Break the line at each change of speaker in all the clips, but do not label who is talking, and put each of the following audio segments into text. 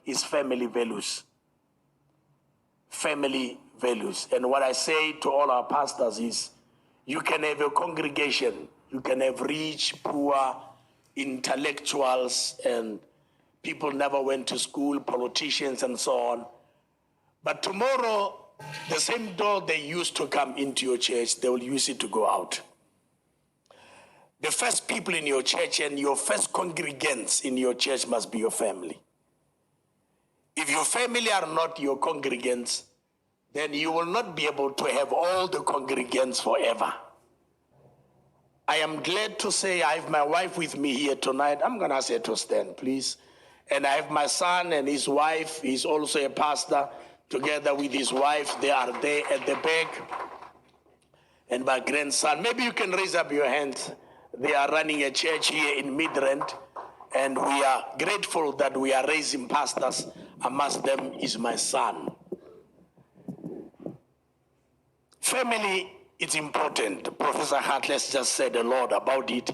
is family values. Family values. And what I say to all our pastors is, you can have a congregation, you can have rich, poor, intellectuals, and people never went to school, politicians and so on. But tomorrow, the same door they used to come into your church, they will use it to go out. The first people in your church and your first congregants in your church must be your family. If your family are not your congregants, then you will not be able to have all the congregants forever. I am glad to say I have my wife with me here tonight. I'm going to ask her to stand, please. And I have my son and his wife. He's also a pastor. Together with his wife, they are there at the back. And my grandson, maybe you can raise up your hands. They are running a church here in Midrand, and we are grateful that we are raising pastors. Amongst them is my son. Family is important. Professor Hartless just said a lot about it.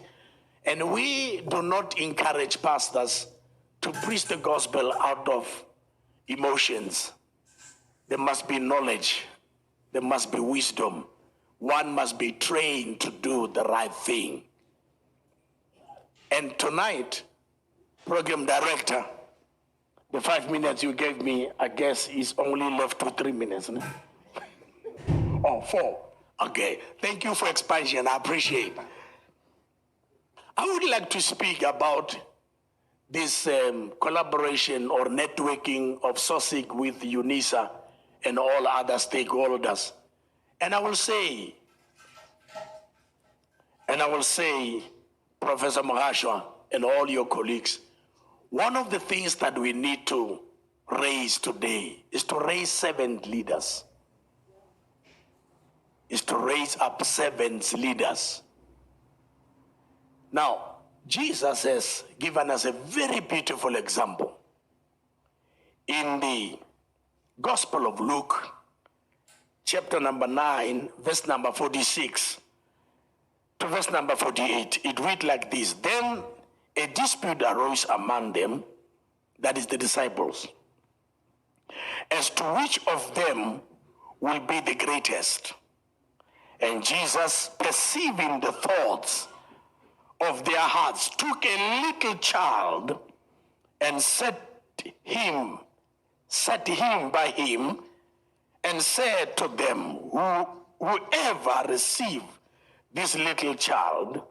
And we do not encourage pastors to preach the gospel out of emotions. There must be knowledge. There must be wisdom. One must be trained to do the right thing. And tonight, program director, the 5 minutes you gave me, I guess is only left to 3 minutes. No? Oh, 4. Okay, thank you for expansion, I appreciate. I would like to speak about this collaboration or networking of SAUSIC with UNISA and all other stakeholders. And I will say, Professor Mahlakgane and all your colleagues, one of the things that we need to raise today is to raise servant leaders. Is to raise up servants leaders. Now, Jesus has given us a very beautiful example. In the Gospel of Luke, chapter number 9, verse number 46 to verse number 48, it reads like this. Then a dispute arose among them, that is the disciples, as to which of them will be the greatest. And Jesus, perceiving the thoughts of their hearts, took a little child and set him by him, and said to them, whoever receives this little child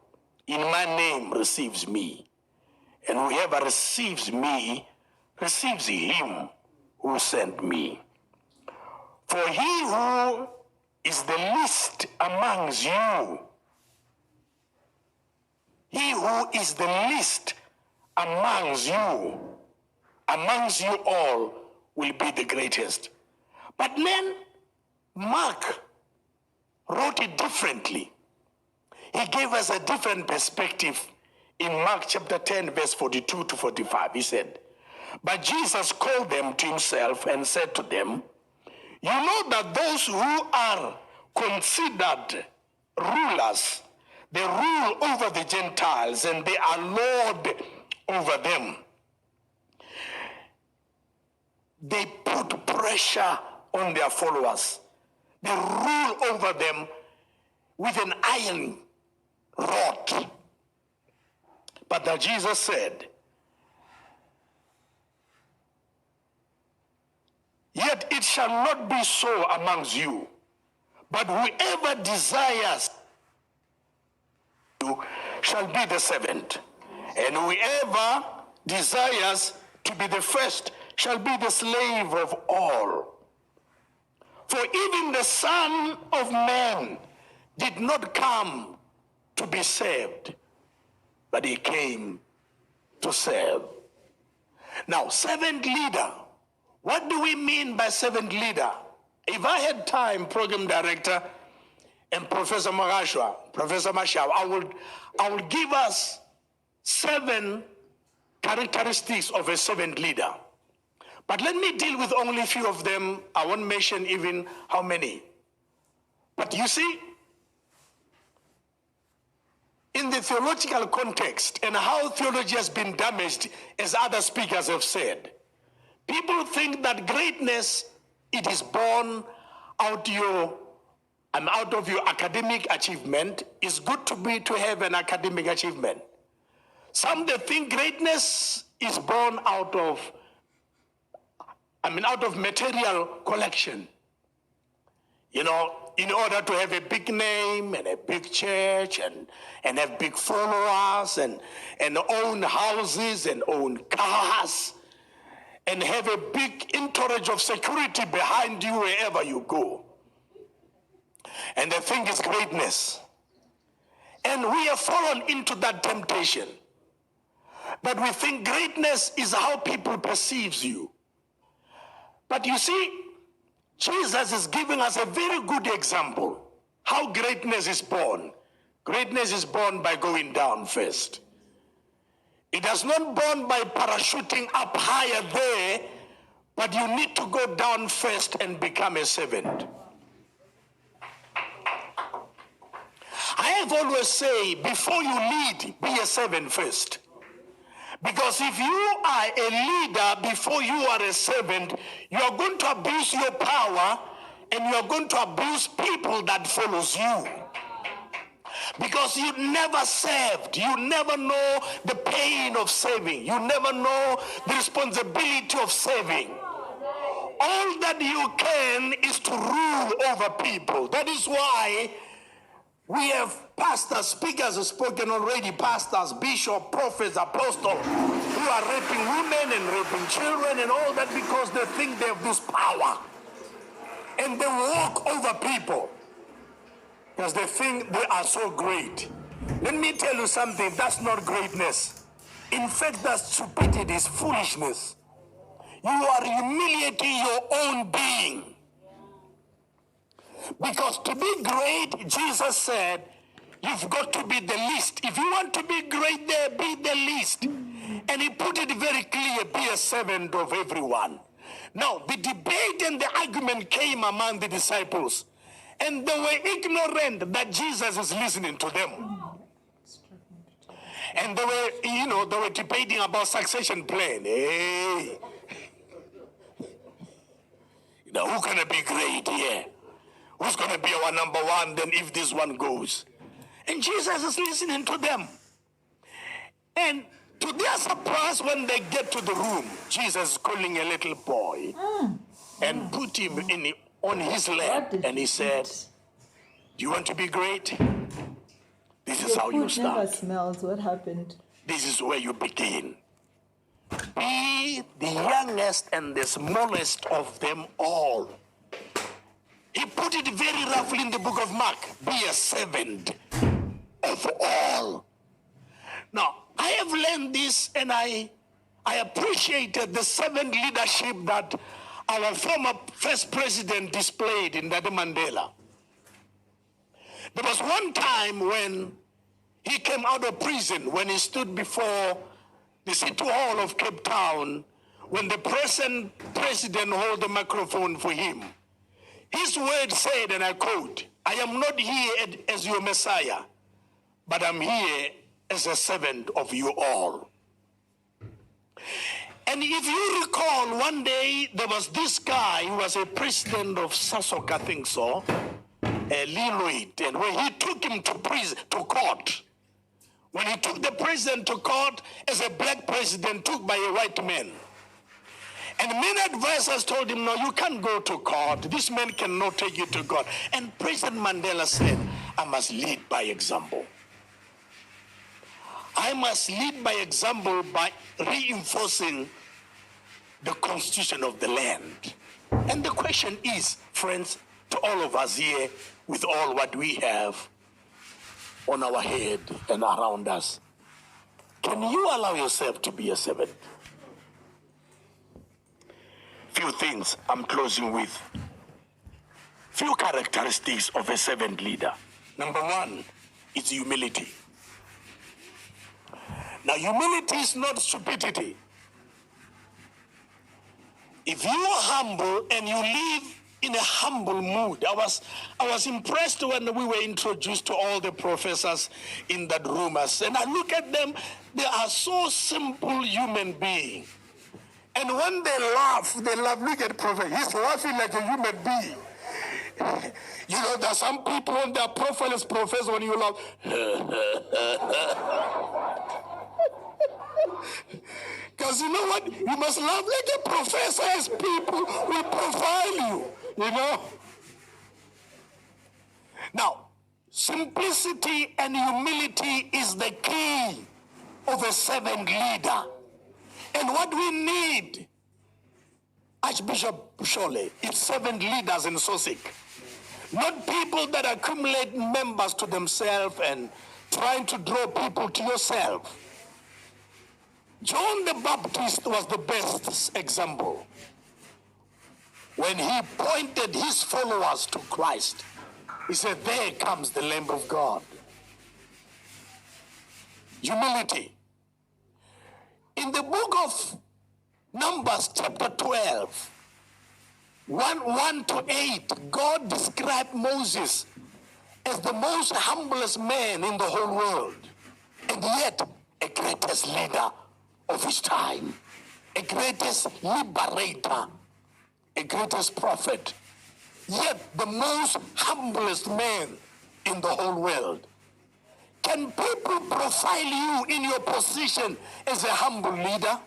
in my name receives me, and whoever receives me receives him who sent me. For he who is the least amongst you, he who is the least amongst you all will be the greatest. But then Mark wrote it differently. He gave us a different perspective in Mark chapter 10, verse 42 to 45. He said, but Jesus called them to himself and said to them, you know that those who are considered rulers, they rule over the Gentiles and they are lord over them. They put pressure on their followers. They rule over them with an iron rod. But that Jesus said, yet it shall not be so amongst you, but whoever desires you shall be the servant, and whoever desires to be the first shall be the slave of all. For even the Son of Man did not come to be served, but he came to serve. Now, servant leader. What do we mean by servant leader? If I had time, program director and Professor Mahlakgane, I would give us 7 characteristics of a servant leader. But let me deal with only a few of them. I won't mention even how many. But you see, in the theological context and how theology has been damaged, as other speakers have said, People think that greatness, it is born out of your academic achievement. It's good to have an academic achievement. Some they think greatness is born out of material collection. You know, in order to have a big name and a big church and have big followers and own houses and own cars and have a big entourage of security behind you wherever you go. And they think it's greatness. And we have fallen into that temptation. But we think greatness is how people perceive you. But you see, Jesus is giving us a very good example how greatness is born. Greatness is born by going down first. It is not born by parachuting up higher there, but you need to go down first and become a servant. I have always said, before you lead, be a servant first. Because if you are a leader before you are a servant, you are going to abuse your power and you are going to abuse people that follows you. Because you never served. You never know the pain of serving. You never know the responsibility of serving. All that you can is to rule over people. That is why we have pastors, speakers have spoken already, pastors, bishops, prophets, apostles, who are raping women and raping children and all that because they think they have this power. And they walk over people because they think they are so great. Let me tell you something, that's not greatness. In fact, that's stupidity, it's foolishness. You are humiliating your own being. Because to be great, Jesus said, you've got to be the least. If you want to be great there, be the least. And he put it very clear, be a servant of everyone. Now, the debate and the argument came among the disciples. And they were ignorant that Jesus is listening to them. And they were debating about succession plan. Hey, who's going to be great here? Who's going to be our number one then if this one goes? And Jesus is listening to them. And to their surprise, when they get to the room, Jesus is calling a little boy and put him on his lap. And he said, do you want to be great? This is how you start.
Never smells. What happened?
This is where you begin. Be the youngest and the smallest of them all. He put it very roughly in the book of Mark. Be a servant of all. Now, I have learned this and I appreciated the servant leadership that our former first president displayed in Dada Mandela. There was one time when he came out of prison, when he stood before the City Hall of Cape Town, when the present president held the microphone for him. His word said, and I quote, I am not here as your Messiah, but I'm here as a servant of you all. And if you recall, one day there was this guy who was a president of SAUSIC, I think so, Lloyd, and when he took him to court, when he took the president to court as a black president took by a white man, and many advisors told him, no, you can't go to court. This man cannot take you to court. And President Mandela said, I must lead by example. I must lead by example by reinforcing the constitution of the land. And the question is, friends, to all of us here, with all what we have on our head and around us, can you allow yourself to be a servant? Few things I'm closing with. Few characteristics of a servant leader. Number one is humility. Now, humility is not stupidity. If you are humble and you live in a humble mood, I was impressed when we were introduced to all the professors in that room, and I look at them, they are so simple human beings.
And when they laugh, look at prophet. He's laughing like a human being. You know, there's some people on their profile is professor when you laugh. Because you know what? You must laugh like a professor as people will profile you, you know. Now, simplicity and humility is the key of a servant leader. And what we need, Archbishop Shole, it's servant leaders in SAUSIC. Not people that accumulate members to themselves and trying to draw people to yourself. John the Baptist was the best example. When he pointed his followers to Christ, he said, there comes the Lamb of God. Humility. In the book of Numbers chapter 12, 1 to 8, God described Moses as the most humblest man in the whole world, and yet a greatest leader of his time, a greatest liberator, a greatest prophet, yet the most humblest man in the whole world. Can people profile you in your position as a humble leader,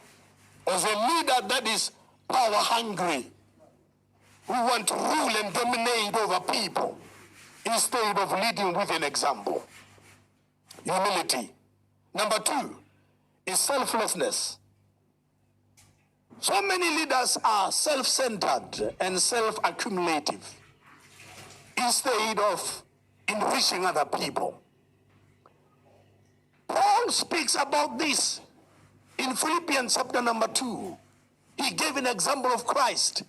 as a leader that is power hungry, who want to rule and dominate over people instead of leading with an example? Humility. Number 2 is selflessness. So many leaders are self-centered and self-accumulative instead of enriching other people. Paul speaks about this in Philippians chapter number 2. He gave an example of Christ.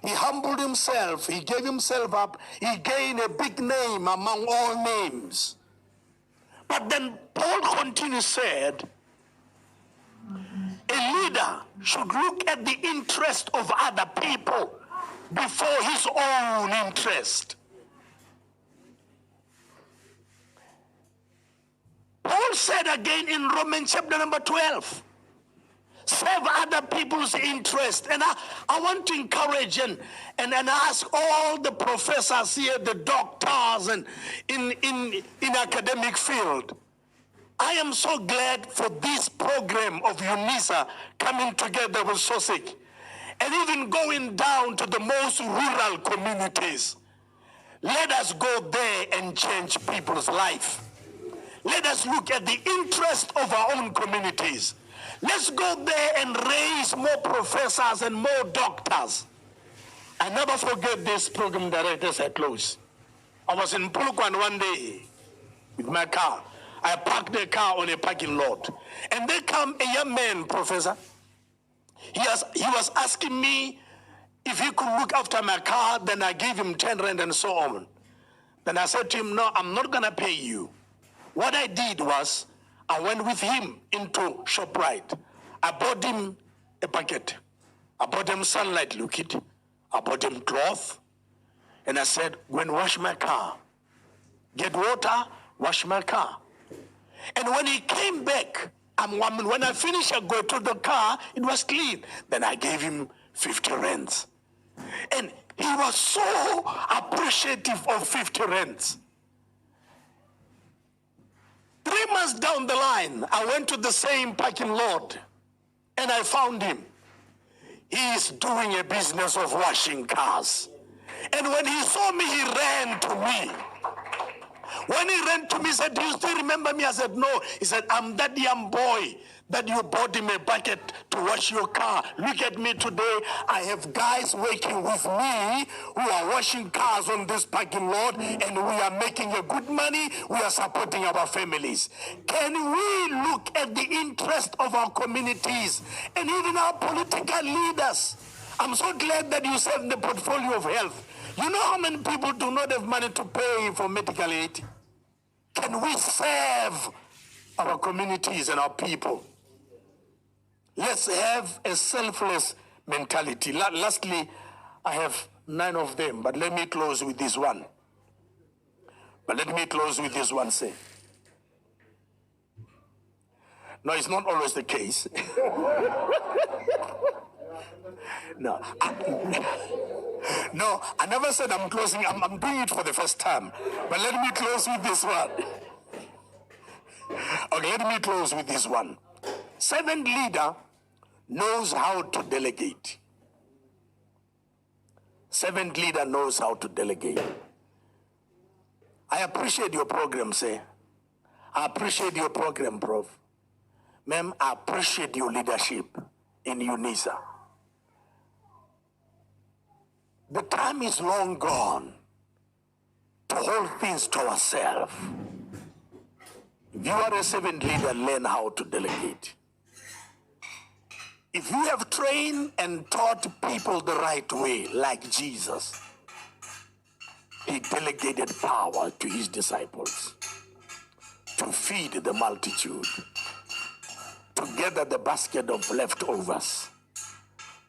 He humbled himself. He gave himself up. He gained a big name among all names. But then Paul continues, said, a leader should look at the interest of other people before his own interest. Paul said again in Romans chapter number 12, serve other people's interest. And I want to encourage and ask all the professors here, the doctors, and in academic field. I am so glad for this program of UNISA coming together with SAUSIC and even going down to the most rural communities. Let us go there and change people's life. Let us look at the interest of our own communities. Let's go there and raise more professors and more doctors. I never forget this program directors at close. I was in Polokwane one day with my car. I parked the car on a parking lot. And there come a young man, professor. He was asking me if he could look after my car, then I gave him 10 rand and so on. Then I said to him, no, I'm not gonna pay you. What I did was, I went with him into ShopRite. I bought him a bucket. I bought him sunlight liquid. I bought him cloth. And I said, go and wash my car. Get water, wash my car. And when he came back, when I finished, I go to the car, it was clean. Then I gave him 50 rands. And he was so appreciative of 50 rands. 3 months down the line, I went to the same parking lot and I found him. He is doing a business of washing cars. And when he saw me, he ran to me. When he ran to me, he said, do you still remember me? I said, no. He said, I'm that young boy that you bought him a bucket to wash your car. Look at me today. I have guys working with me who are washing cars on this parking lot, and we are making a good money. We are supporting our families. Can we look at the interest of our communities and even our political leaders? I'm so glad that you said the portfolio of health. You know how many people do not have money to pay for medical aid? Can we serve our communities and our people? Let's have a selfless mentality. Lastly, I have 9 of them, but let me close with this one. Say. No, it's not always the case. No. No, I never said I'm closing. I'm doing it for the first time. But let me close with this one. Okay, let me close with this one. Servant leader knows how to delegate. Servant leader knows how to delegate. I appreciate your program, sir. I appreciate your program, Prof. Ma'am, I appreciate your leadership in UNISA. The time is long gone to hold things to ourselves. If you are a servant leader, learn how to delegate. If you have trained and taught people the right way, like Jesus, he delegated power to his disciples to feed the multitude, to gather the basket of leftovers,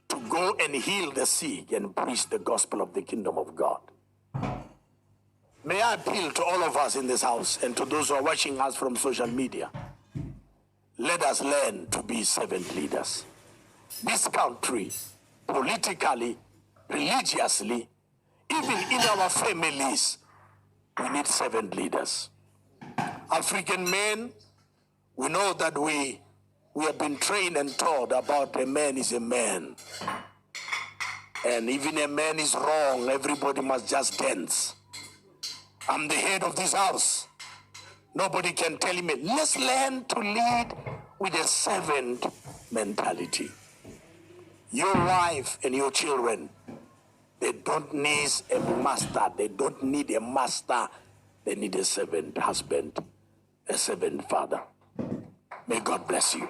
to go and heal the sick and preach the gospel of the kingdom of God. May I appeal to all of us in this house and to those who are watching us from social media. Let us learn to be servant leaders. This country, politically, religiously, even in our families, we need servant leaders. African men, we know that we have been trained and taught about a man is a man. And even a man is wrong, everybody must just dance. I'm the head of this house. Nobody can tell me. Let's learn to lead with a servant mentality. Your wife and your children, they don't need a master. They don't need a master. They need a servant husband, a servant father. May God bless you.